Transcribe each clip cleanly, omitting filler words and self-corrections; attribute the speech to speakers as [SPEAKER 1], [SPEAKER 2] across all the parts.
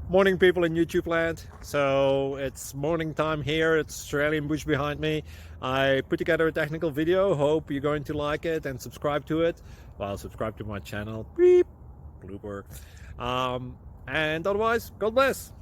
[SPEAKER 1] Morning, people in YouTube land. So it's morning time here. It's Australian bush behind me. I put together a technical video. Hope you're going to like it and subscribe to it. Well, subscribe to my channel. Beep, blooper. And otherwise, God bless.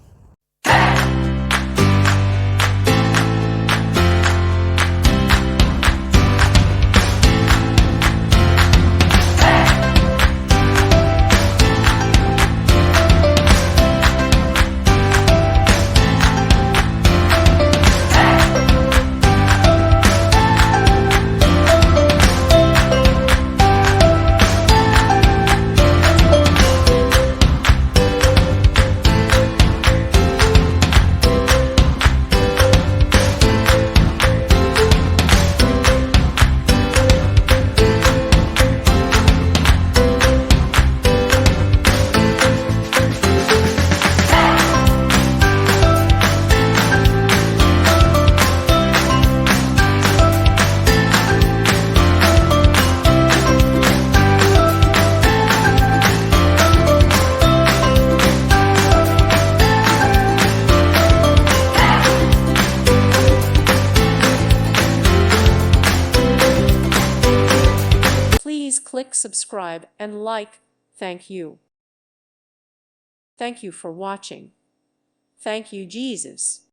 [SPEAKER 2] Please click subscribe and like. Thank you. Thank you for watching. Thank you, Jesus.